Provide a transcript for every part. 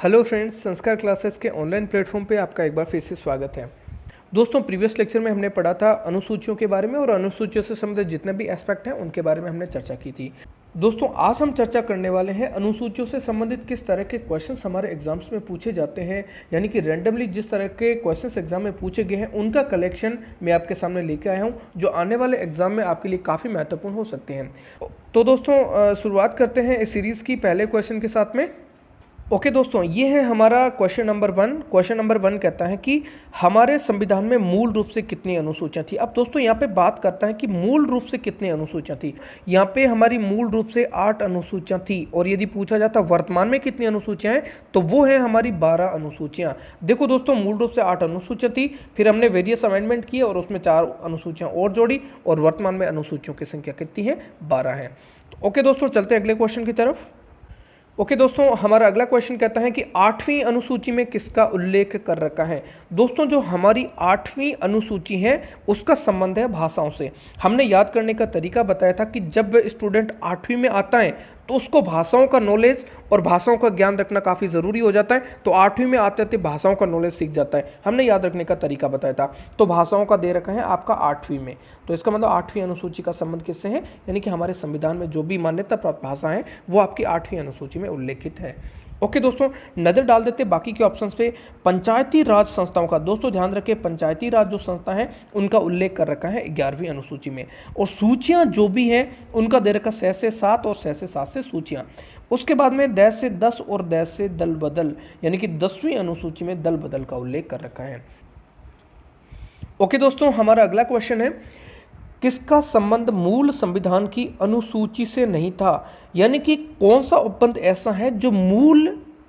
Hello friends, संस्कार classes के online platform पे आपका एक बार फिर से स्वागत है। दोस्तों, प्रीवियस लेक्चर में हमने पढ़ा था अनुसूचियों के बारे में और अनुसूचियों से संबंधित जितने भी एस्पेक्ट हैं उनके बारे में हमने चर्चा की थी। दोस्तों, आज हम चर्चा करने वाले हैं अनुसूचियों से संबंधित किस तरह के क्वेश्चंस हमारे एग्जाम्स में पूछे जाते हैं, यानी कि रैंडमली जिस तरह के क्वेश्चंस एग्जाम में पूछे गए हैं उनका कलेक्शन मैं आपके सामने लेके आया हूं, जो आने वाले एग्जाम में आपके लिए काफ़ी महत्वपूर्ण हो सकते हैं। तो दोस्तों, शुरुआत करते हैं इस सीरीज़ की पहले क्वेश्चन के साथ में। ओके दोस्तों, ये है हमारा क्वेश्चन नंबर 1। क्वेश्चन नंबर 1 कहता है कि हमारे संविधान में मूल रूप से कितनी अनुसूचियां थी। अब दोस्तों, यहाँ पे बात करता है कि मूल रूप से कितनी अनुसूचियां थी। यहाँ पे हमारी मूल रूप से 8 अनुसूचियां थी, और यदि पूछा जाता वर्तमान में कितनी अनुसूचियां हैं तो वो है हमारी 12 अनुसूचियां। देखो दोस्तों, मूल रूप से 8 अनुसूचियां थी, फिर हमने वेरियस अमेंडमेंट किए और उसमें 4 अनुसूचियां और जोड़ी, और वर्तमान में अनुसूचियों की संख्या कितनी है? 12 है। ओके दोस्तों, चलते हैं अगले क्वेश्चन की तरफ। ओके दोस्तों, हमारा अगला क्वेश्चन कहता है कि 8वीं अनुसूची में किसका उल्लेख कर रखा है। दोस्तों, जो हमारी 8वीं अनुसूची है उसका संबंध है भाषाओं से। हमने याद करने का तरीका बताया था कि जब स्टूडेंट 8वीं में आता है तो उसको भाषाओं का नॉलेज और भाषाओं का ज्ञान रखना काफ़ी ज़रूरी हो जाता है। तो 8वीं में आते आते भाषाओं का नॉलेज सीख जाता है। हमने याद रखने का तरीका बताया था। तो भाषाओं का दे रखा है आपका 8वीं में, तो इसका मतलब 8वीं अनुसूची का संबंध किससे है, यानी कि हमारे संविधान में जो भी मान्यता प्राप्त भाषा है वो आपकी 8वीं अनुसूची में उल्लेखित है। ओके दोस्तों, नज़र डाल देते बाकी के ऑप्शंस पे। पंचायती राज संस्थाओं का, दोस्तों ध्यान रखें, पंचायती राज जो संस्था है उनका उल्लेख कर रखा है 11वीं अनुसूची में। और सूचियां जो भी हैं उनका दे रखा 6 से 7 और 6 से 7 से सूचियां। उसके बाद में 10 से 10 और 10 से दल बदल, यानी कि 10वीं अनुसूची में दल बदल का उल्लेख कर रखा है। ओके दोस्तों, हमारा अगला क्वेश्चन है, किसका संबंध मूल संविधान की अनुसूची से नहीं था, यानी कि कौन सा उपबंध ऐसा है जो मूल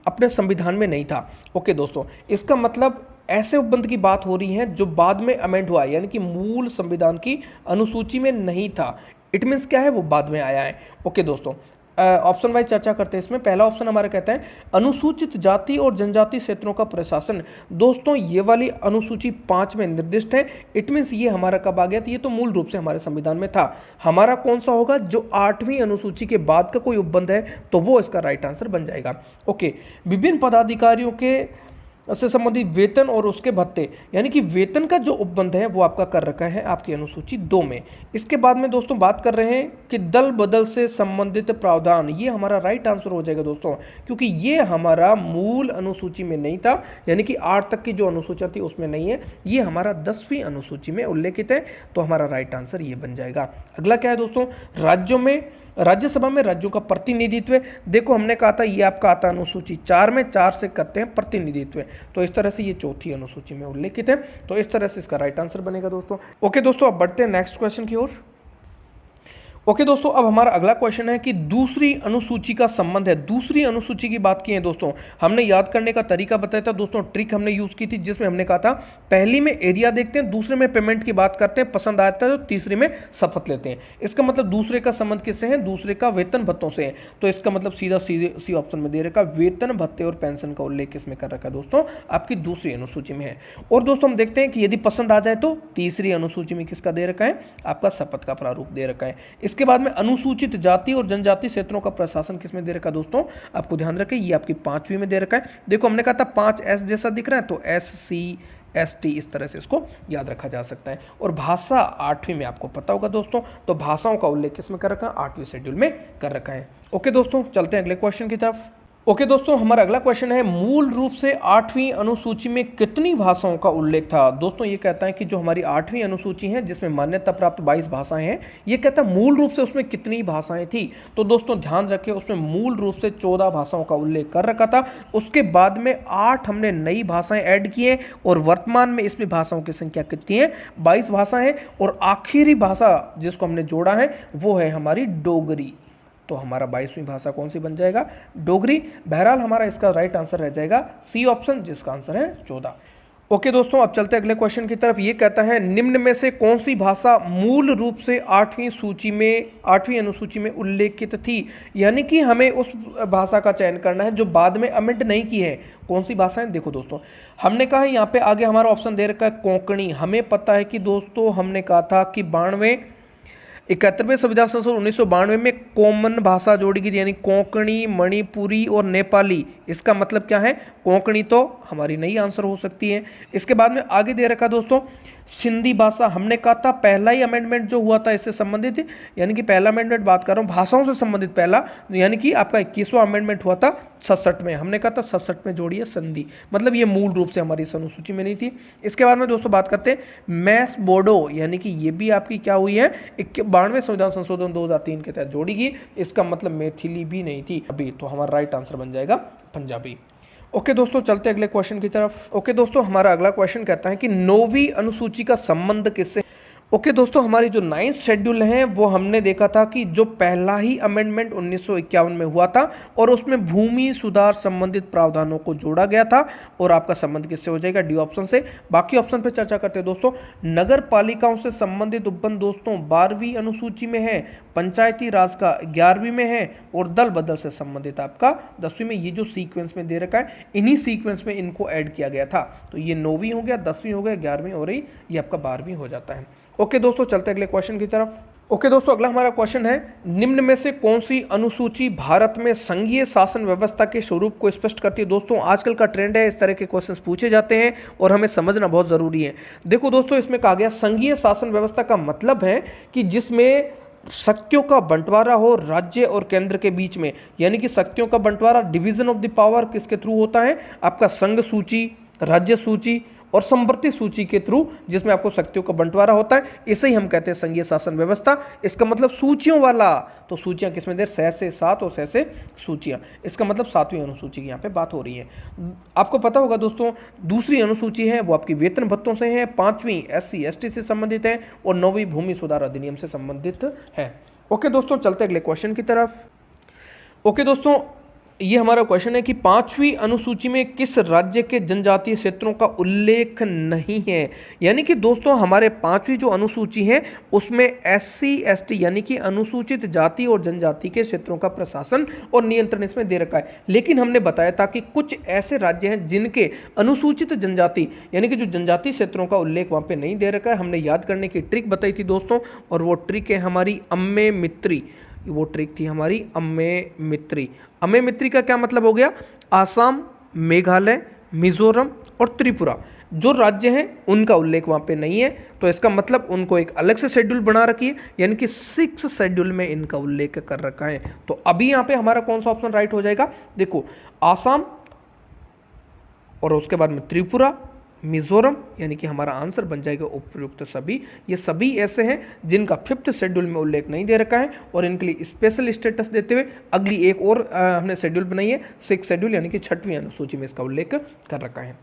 अपने संविधान में नहीं था। ओके दोस्तों, इसका मतलब ऐसे उपबंध की बात हो रही है जो बाद में अमेंड हुआ है, यानी कि मूल संविधान की अनुसूची में नहीं था। इट मीन्स क्या है, वो बाद में आया है। ओके दोस्तों, ऑप्शन वाइज चर्चा करते हैं इसमें। पहला ऑप्शन हमारा कहता है अनुसूचित जाति और जनजाति क्षेत्रों का प्रशासन। दोस्तों, ये वाली अनुसूची 5 में निर्दिष्ट है। इट मीन्स ये हमारा कब आ गया था, ये तो मूल रूप से हमारे संविधान में था। हमारा कौन सा होगा, जो 8वीं अनुसूची के बाद का कोई उपबंध है तो वो इसका राइट आंसर बन जाएगा। ओके, विभिन्न पदाधिकारियों के से संबंधित वेतन और उसके भत्ते, यानी कि वेतन का जो उपबंध है वो आपका कर रखा है आपकी अनुसूची 2 में। इसके बाद में दोस्तों बात कर रहे हैं कि दल बदल से संबंधित प्रावधान, ये हमारा राइट आंसर हो जाएगा दोस्तों, क्योंकि ये हमारा मूल अनुसूची में नहीं था, यानी कि 8 तक की जो अनुसूचियां थी उसमें नहीं है। ये हमारा 10वीं अनुसूची में उल्लेखित है, तो हमारा राइट आंसर ये बन जाएगा। अगला क्या है दोस्तों, राज्यों में, राज्यसभा में राज्यों का प्रतिनिधित्व। देखो, हमने कहा था ये आपका आता अनुसूची 4 में, 4 से करते हैं प्रतिनिधित्व, तो इस तरह से ये 4थी अनुसूची में उल्लेखित है, तो इस तरह से इसका राइट आंसर बनेगा दोस्तों। ओके दोस्तों, अब बढ़ते हैं नेक्स्ट क्वेश्चन की ओर। ओके दोस्तों, अब हमारा अगला क्वेश्चन है कि दूसरी अनुसूची का संबंध है। दूसरी अनुसूची की बात की है दोस्तों, हमने याद करने का तरीका बताया था दोस्तों, ट्रिक हमने यूज की थी, जिसमें हमने कहा था पहली में एरिया देखते हैं, दूसरे में पेमेंट की बात करते हैं, पसंद आता है तो तीसरे में शपथ लेते हैं। इसका मतलब दूसरे का संबंध किससे है, दूसरे का वेतन भत्तों से है। तो इसका मतलब सीधा सी ऑप्शन में दे रखा वेतन भत्ते और पेंशन का उल्लेख किसमें कर रखा है दोस्तों, आपकी दूसरी अनुसूची में है। और दोस्तों हम देखते हैं कि यदि पसंद आ जाए तो तीसरी अनुसूची में किसका दे रखा है, आपका शपथ का प्रारूप दे रखा है। इसके बाद में अनुसूचित जाति और जनजाति क्षेत्रों का प्रशासन किसमें दे रखा है दोस्तों, आपको ध्यान रखें ये आपकी 5वीं में दे रखा है। देखो, हमने कहा था 5S जैसा दिख रहा है, तो SC ST इस तरह से इसको याद रखा जा सकता है। और भाषा 8वीं में आपको पता होगा दोस्तों, तो भाषाओं का उल्लेख किसमें कर रखा है, 8वीं शेड्यूल में कर रखा है। ओके दोस्तों, चलते हैं अगले क्वेश्चन की तरफ। ओके दोस्तों, हमारा अगला क्वेश्चन है मूल रूप से 8वीं अनुसूची में कितनी भाषाओं का उल्लेख था। दोस्तों, ये कहता है कि जो हमारी 8वीं अनुसूची है जिसमें मान्यता प्राप्त 22 भाषाएं हैं, ये कहता है मूल रूप से उसमें कितनी भाषाएं थी। तो दोस्तों ध्यान रखें, उसमें मूल रूप से 14 भाषाओं का उल्लेख कर रखा था। उसके बाद में 8 हमने नई भाषाएं ऐड की हैं, और वर्तमान में इसमें भाषाओं की संख्या कितनी है, 22 भाषाएं हैं। और आखिरी भाषा जिसको हमने जोड़ा है वो है हमारी डोगरी। तो हमारा 22वीं भाषा कौन सी बन जाएगा, डोगरी। बहरहाल हमारा इसका राइट आंसर रह जाएगा सी ऑप्शन, जिसका आंसर है 14। ओके दोस्तों, अब चलते हैं अगले क्वेश्चन की तरफ। ये कहता है निम्न में से कौन सी भाषा मूल रूप से 8वीं सूची में, 8वीं अनुसूची में उल्लेखित थी, यानी कि हमें उस भाषा का चयन करना है जो बाद में अमेंड नहीं की है। कौन सी भाषा है, देखो दोस्तों, हमने कहा है यहाँ पे आगे हमारा ऑप्शन दे रखा है कोंकणी। हमें पता है कि दोस्तों हमने कहा था कि 92 71वें संविधान संशोधन 1992 में कॉमन भाषा जोड़ी गई थी, यानी कोंकणी, मणिपुरी और नेपाली। इसका मतलब क्या है? कोंकणी तो हमारी नई आंसर हो सकती है। इसके बाद में आगे दे रखा दोस्तों सिंधी भाषा। हमने कहा था पहला ही अमेंडमेंट जो हुआ था इससे संबंधित, यानी कि पहला अमेंडमेंट बात कर रहा हूँ भाषाओं से संबंधित पहला, यानी कि आपका 21वां अमेंडमेंट हुआ था 67 में। हमने कहा था 67 में जोड़ी है संधि, मतलब ये मूल रूप से हमारी इस अनुसूची में नहीं थी। इसके बाद में दोस्तों बात करते हैं मैस बोडो, यानी कि ये भी आपकी क्या हुई है 92वें संविधान संशोधन 2003 के तहत जोड़ी गई। इसका मतलब मैथिली भी नहीं थी अभी, तो हमारा राइट आंसर बन जाएगा पंजाबी। ओके दोस्तों, चलते अगले क्वेश्चन की तरफ। ओके दोस्तों, हमारा अगला क्वेश्चन कहता है कि 9वीं अनुसूची का संबंध किससे? ओके दोस्तों, हमारी जो 9th शेड्यूल है वो हमने देखा था कि जो पहला ही अमेंडमेंट 1951 में हुआ था और उसमें भूमि सुधार संबंधित प्रावधानों को जोड़ा गया था। और आपका संबंध किससे हो जाएगा? डी ऑप्शन से। बाकी ऑप्शन पे चर्चा करते हैं दोस्तों। नगर पालिकाओं से संबंधित उपबंध दोस्तों 12वीं अनुसूची में है, पंचायती राज का 11वीं में है और दल बदल से संबंधित आपका 10वीं में। ये जो सीक्वेंस में दे रखा है इन्हीं सीक्वेंस में इनको ऐड किया गया था। तो ये 9वीं हो गया, 10वीं हो गया, 11वीं हो रही, ये आपका 12वीं हो जाता है। ओके दोस्तों, चलते अगले क्वेश्चन की तरफ। ओके दोस्तों, अगला हमारा क्वेश्चन है निम्न में से कौन सी अनुसूची भारत में संघीय शासन व्यवस्था के स्वरूप को स्पष्ट करती है? दोस्तों आजकल का ट्रेंड है, इस तरह के क्वेश्चंस पूछे जाते हैं और हमें समझना बहुत जरूरी है। देखो दोस्तों, इसमें कहा गया संघीय शासन व्यवस्था का मतलब है कि जिसमें शक्तियों का बंटवारा हो राज्य और केंद्र के बीच में, यानी कि शक्तियों का बंटवारा डिवीजन ऑफ द पावर किसके थ्रू होता है? आपका संघ सूची, राज्य सूची और संवर्ती सूची के थ्रू, जिसमें आपको शक्तियों का बंटवारा होता है। इसे ही हम कहते हैं संघीय शासन व्यवस्था। इसका मतलब सूचियों वाला, तो सूचियां किसमें दे? 6 से 7 और 6 से सूचियां। इसका मतलब 7वीं अनुसूची की यहाँ पे बात हो रही है। आपको पता होगा दोस्तों, दूसरी अनुसूची है वो आपकी वेतन भत्तों से है, 5वीं SC ST से संबंधित है और 9वीं भूमि सुधार अधिनियम से संबंधित है। ओके दोस्तों, चलते अगले क्वेश्चन की तरफ। ओके दोस्तों, ये हमारा क्वेश्चन है कि 5वीं अनुसूची में किस राज्य के जनजातीय क्षेत्रों का उल्लेख नहीं है? यानी कि दोस्तों हमारे 5वीं जो अनुसूची है उसमें SC ST यानी कि अनुसूचित जाति और जनजाति के क्षेत्रों का प्रशासन और नियंत्रण इसमें दे रखा है। लेकिन हमने बताया था कि कुछ ऐसे राज्य हैं जिनके अनुसूचित जनजाति यानी कि जो जनजातीय क्षेत्रों का उल्लेख वहाँ पे नहीं दे रखा है। हमने याद करने की ट्रिक बताई थी दोस्तों, और वो ट्रिक है हमारी अम्मे मित्री। वो ट्रिक थी हमारी अम्मे मित्री। अम्मे मित्री का क्या मतलब हो गया? आसाम, मेघालय, मिजोरम और त्रिपुरा जो राज्य हैं उनका उल्लेख वहाँ पे नहीं है, तो इसका मतलब उनको एक अलग से शेड्यूल बना रखी है, यानी कि 6 शेड्यूल में इनका उल्लेख कर रखा है। तो अभी यहाँ पे हमारा कौन सा ऑप्शन राइट हो जाएगा? देखो, आसाम और उसके बाद में त्रिपुरा, मिजोरम, यानी कि हमारा आंसर बन जाएगा उपयुक्त सभी। ये सभी ऐसे हैं जिनका 5th शेड्यूल में उल्लेख नहीं दे रखा है और इनके लिए स्पेशल स्टेटस देते हुए अगली एक और हमने शेड्यूल बनाई है 6th शेड्यूल, यानी कि 6वीं अनुसूची में इसका उल्लेख कर रखा है।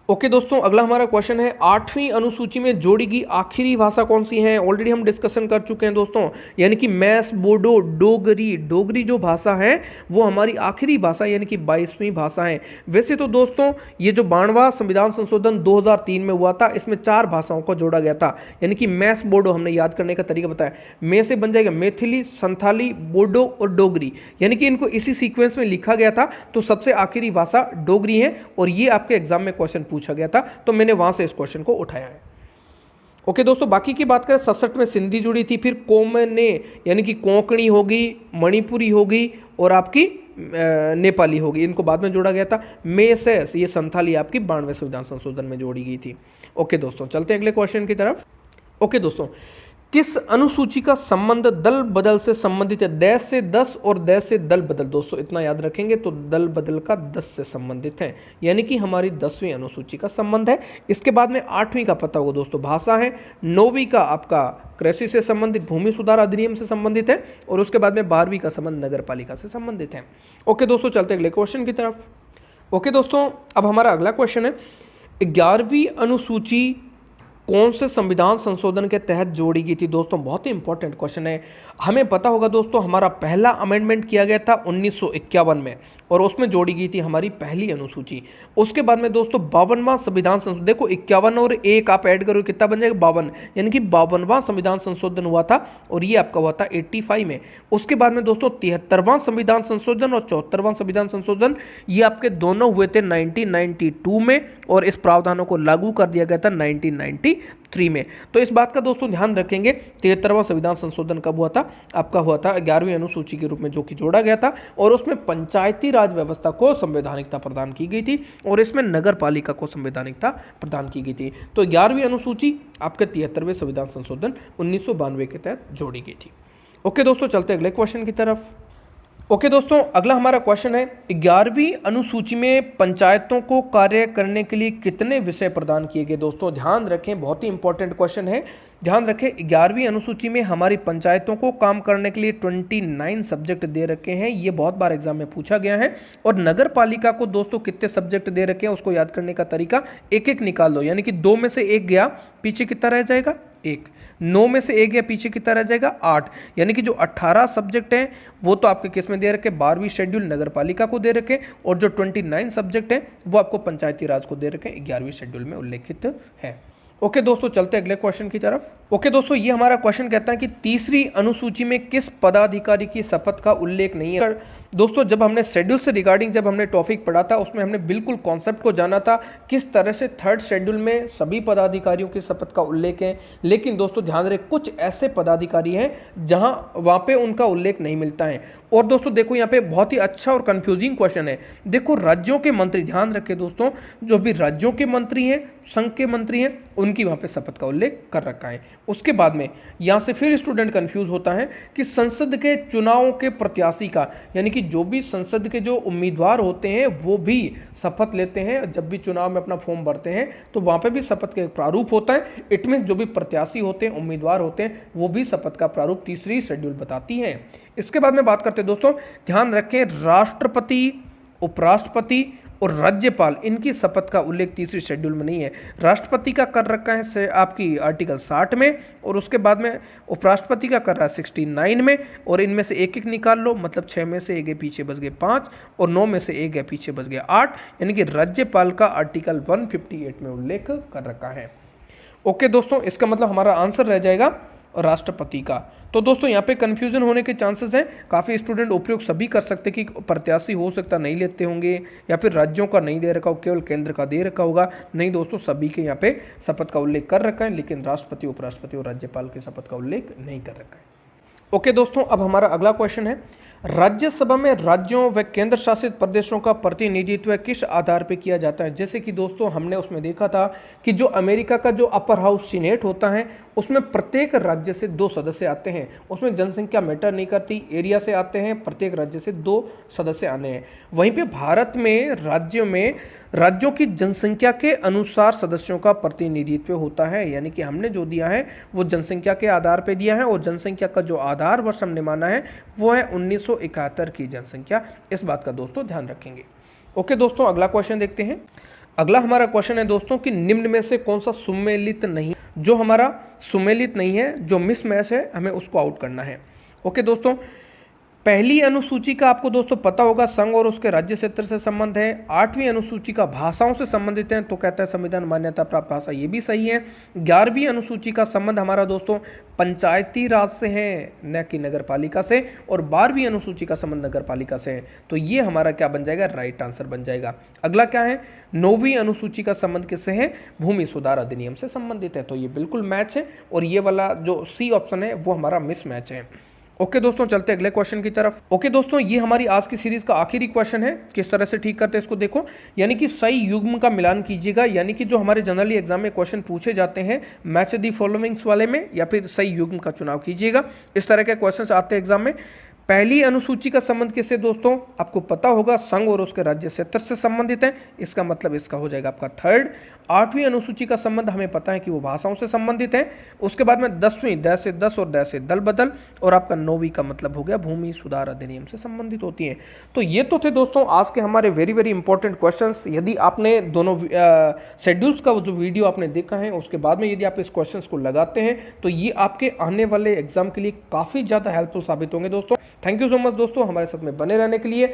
ओके दोस्तों, अगला हमारा क्वेश्चन है 8वीं अनुसूची में जोड़ी गई आखिरी भाषा कौन सी है? ऑलरेडी हम डिस्कशन कर चुके हैं दोस्तों, यानी कि मैस बोडो डोगरी। डोगरी जो भाषा है वो हमारी आखिरी भाषा यानी कि 22वीं भाषा है। वैसे तो दोस्तों ये जो 92वां संविधान संशोधन 2003 में हुआ था इसमें 4 भाषाओं को जोड़ा गया था, यानी कि मैस बोडो हमने याद करने का तरीका बताया। मैं से बन जाएगा मैथिली, संथाली, बोडो और डोगरी, यानी कि इनको इसी सीक्वेंस में लिखा गया था। तो सबसे आखिरी भाषा डोगरी है और ये आपके एग्जाम में क्वेश्चन पूछा गया था, तो मैंने वहां से इस क्वेश्चन को उठाया है। ओके दोस्तों, बाकी की बात करें 67 में सिंधी जुड़ी थी, फिर कोमने यानी कि कोंकणी होगी, मणिपुरी होगी और आपकी नेपाली होगी, इनको बाद में जोड़ा गया था। मेसेस ये संथाली आपकी 92वें संविधान संशोधन में जोड़ी गई थी। ओके दोस्तों, चलते हैं अगले क्वेश्चन की तरफ। ओके दोस्तों, किस अनुसूची का संबंध दल बदल से संबंधित है? देश से 10 और देश से दल बदल। दोस्तों इतना याद रखेंगे तो दल बदल का 10 से संबंधित है, यानी कि हमारी 10वीं अनुसूची का संबंध है। इसके बाद में 8वीं का पता होगा दोस्तों भाषा है, 9वीं का आपका कृषि से संबंधित भूमि सुधार अधिनियम से संबंधित है और उसके बाद में 12वीं का संबंध नगर पालिका से संबंधित है। ओके दोस्तों, चलते अगले क्वेश्चन की तरफ। ओके दोस्तों, अब हमारा अगला क्वेश्चन है 11वीं अनुसूची कौन से संविधान संशोधन के तहत जोड़ी गई थी? दोस्तों बहुत ही इंपॉर्टेंट क्वेश्चन है। हमें पता होगा दोस्तों हमारा पहला अमेंडमेंट किया गया था 1951 में और उसमें जोड़ी गई थी हमारी पहली अनुसूची। उसके बाद में दोस्तों 52वां संविधान संशोधन, देखो 51 और 1 आप ऐड करो कितना बन जाएगा? 52, यानी कि 52वां संविधान संशोधन हुआ था और ये आपका हुआ था 85 में। उसके बाद में दोस्तों 73वां संविधान संशोधन और 74वां संविधान संशोधन ये आपके दोनों हुए थे 1992 में और इस प्रावधानों को लागू कर दिया गया था 1993 3 में। तो इस बात का दोस्तों ध्यान रखेंगे 73वां संविधान संशोधन कब हुआ था, आपका हुआ था 11वीं अनुसूची के रूप में, जो कि जोड़ा गया था और उसमें पंचायती राज व्यवस्था को संवैधानिकता प्रदान की गई थी और इसमें नगर पालिका को संवैधानिकता प्रदान की गई थी। तो 11वीं अनुसूची आपके 73वें संविधान संशोधन 1992 के तहत जोड़ी गई थी। ओके दोस्तों, चलते अगले क्वेश्चन की तरफ। ओके दोस्तों, अगला हमारा क्वेश्चन है 11वीं अनुसूची में पंचायतों को कार्य करने के लिए कितने विषय प्रदान किए गए। दोस्तों ध्यान रखें, बहुत ही इंपॉर्टेंट क्वेश्चन है, ध्यान रखें। 11वीं अनुसूची में हमारी पंचायतों को काम करने के लिए 29 सब्जेक्ट दे रखे हैं, ये बहुत बार एग्जाम में पूछा गया है। और नगर पालिका को दोस्तों कितने सब्जेक्ट दे रखे हैं, उसको याद करने का तरीका एक एक निकाल दो, यानी कि 2 में से 1 गया, पीछे कितना रह जाएगा 1, 9 में से 1 गया, पीछे कितना रह जाएगा 8, यानी कि जो 18 सब्जेक्ट हैं वो तो आपके किस में दे रखे, 12वीं शेड्यूल नगर पालिका को दे रखे, और जो 29 सब्जेक्ट हैं वो आपको पंचायती राज को दे रखे, 11वीं शेड्यूल में उल्लेखित है। ओके दोस्तों, चलते अगले क्वेश्चन की तरफ। ओके दोस्तों, ये हमारा क्वेश्चन कहता है कि तीसरी अनुसूची में किस पदाधिकारी की शपथ का उल्लेख नहीं है। दोस्तों जब हमने शेड्यूल से रिगार्डिंग जब हमने टॉपिक पढ़ा था उसमें हमने बिल्कुल कॉन्सेप्ट को जाना था किस तरह से 3rd शेड्यूल में सभी पदाधिकारियों की शपथ का उल्लेख है। लेकिन दोस्तों ध्यान रखें, कुछ ऐसे पदाधिकारी हैं जहां वहां पे उनका उल्लेख नहीं मिलता है। और दोस्तों देखो यहाँ पे बहुत ही अच्छा और कंफ्यूजिंग क्वेश्चन है। देखो राज्यों के मंत्री, ध्यान रखें दोस्तों, जो भी राज्यों के मंत्री हैं, संघ के मंत्री हैं, उनकी वहां पे शपथ का उल्लेख कर रखा है। उसके बाद में यहां से फिर स्टूडेंट कंफ्यूज होता है कि संसद के चुनावों के प्रत्याशी का, यानी कि जो भी संसद के जो उम्मीदवार होते हैं वो भी शपथ लेते हैं, जब भी चुनाव में अपना फॉर्म भरते हैं तो वहां पे भी शपथ का एक प्रारूप होता है। इट मीन जो भी प्रत्याशी होते हैं, उम्मीदवार होते हैं, वो भी शपथ का प्रारूप तीसरी शेड्यूल बताती है। इसके बाद में बात करते हैं दोस्तों, ध्यान रखें, राष्ट्रपति, उपराष्ट्रपति और राज्यपाल, इनकी शपथ का उल्लेख तीसरी शेड्यूल में नहीं है। राष्ट्रपति का कर रखा है से आपकी आर्टिकल 60 में, और उसके बाद में उपराष्ट्रपति का कर रहा है 69 में, और इनमें से एक एक निकाल लो, मतलब 6 में से 1 गए, पीछे बच गए 5, और 9 में से 1 गए, पीछे बच गए 8, यानी कि राज्यपाल का आर्टिकल 158 में उल्लेख कर रखा है। ओके दोस्तों, इसका मतलब हमारा आंसर रह जाएगा राष्ट्रपति का। तो दोस्तों यहाँ पे कंफ्यूजन होने के चांसेस हैं, काफ़ी स्टूडेंट उपयोग सभी कर सकते कि प्रत्याशी हो सकता नहीं लेते होंगे, या फिर राज्यों का नहीं दे रखा हो, केवल केंद्र का दे रखा होगा। नहीं दोस्तों, सभी के यहाँ पे शपथ का उल्लेख कर रखा है, लेकिन राष्ट्रपति, उपराष्ट्रपति और राज्यपाल के शपथ का उल्लेख नहीं कर रखा है। ओके दोस्तों, अब हमारा अगला क्वेश्चन है, राज्यसभा में राज्यों व केंद्र शासित प्रदेशों का प्रतिनिधित्व किस आधार पर किया जाता है। जैसे कि दोस्तों हमने उसमें देखा था कि जो अमेरिका का जो अपर हाउस सीनेट होता है उसमें प्रत्येक राज्य से 2 सदस्य आते हैं, उसमें जनसंख्या मैटर नहीं करती, एरिया से आते हैं, प्रत्येक राज्य से 2 सदस्य आने हैं। वहीं पे भारत में राज्यों की जनसंख्या के अनुसार सदस्यों का प्रतिनिधित्व होता है, यानी कि हमने जो दिया है वो जनसंख्या के आधार पर दिया है, और जनसंख्या का जो आधार वर्ष हमने माना है वो है 1971 की जनसंख्या। इस बात का दोस्तों ध्यान रखेंगे। ओके दोस्तों, अगला क्वेश्चन देखते हैं। अगला हमारा क्वेश्चन है दोस्तों कि निम्न में से कौन सा सुमेलित नहीं, जो हमारा सुमेलित नहीं है, जो मिसमैच है, हमें उसको आउट करना है। ओके दोस्तों, पहली अनुसूची का आपको दोस्तों पता होगा संघ और उसके राज्य क्षेत्र से संबंध है। 8वीं अनुसूची का भाषाओं से संबंधित है, तो कहता है संविधान मान्यता प्राप्त भाषा, ये भी सही है। 11वीं अनुसूची का संबंध हमारा दोस्तों पंचायती राज से है, न कि नगर पालिका से, और 12वीं अनुसूची का संबंध नगर पालिका से है, तो ये हमारा क्या बन जाएगा, राइट आंसर बन जाएगा। अगला क्या है, 9वीं अनुसूची का संबंध किससे है, भूमि सुधार अधिनियम से संबंधित है, तो ये बिल्कुल मैच है, और ये वाला जो सी ऑप्शन है वो हमारा मिसमैच है। ओके दोस्तों, चलते अगले क्वेश्चन की तरफ। ओके दोस्तों, ये हमारी आज की सीरीज का आखिरी क्वेश्चन है, किस तरह से ठीक करते हैं इसको देखो, यानी कि सही युग्म का मिलान कीजिएगा, यानी कि जो हमारे जनरली एग्जाम में क्वेश्चन पूछे जाते हैं मैच दी फॉलोइंग्स वाले में, या फिर सही युग्म का चुनाव कीजिएगा। इस तरह के क्वेश्चन आते हैं एग्जाम में। पहली अनुसूची का संबंध किससे दोस्तों, आपको पता होगा संघ और उसके राज्य क्षेत्र से संबंधित है, इसका मतलब इसका हो जाएगा आपका 3rd। 8वीं अनुसूची का संबंध हमें पता है कि वो भाषाओं से संबंधित है। उसके बाद में 10वीं द से 10 और द से दल बदल, और आपका 9वीं का मतलब हो गया भूमि सुधार अधिनियम से संबंधित होती है। तो ये तो थे दोस्तों आज के हमारे वेरी वेरी इंपॉर्टेंट क्वेश्चंस। यदि आपने दोनों शेड्यूल्स का जो वीडियो आपने देखा है उसके बाद में यदि आप इस क्वेश्चंस को लगाते हैं तो ये आपके आने वाले एग्जाम के लिए काफ़ी ज़्यादा हेल्पफुल साबित होंगे दोस्तों। थैंक यू सो मच दोस्तों हमारे साथ में बने रहने के लिए।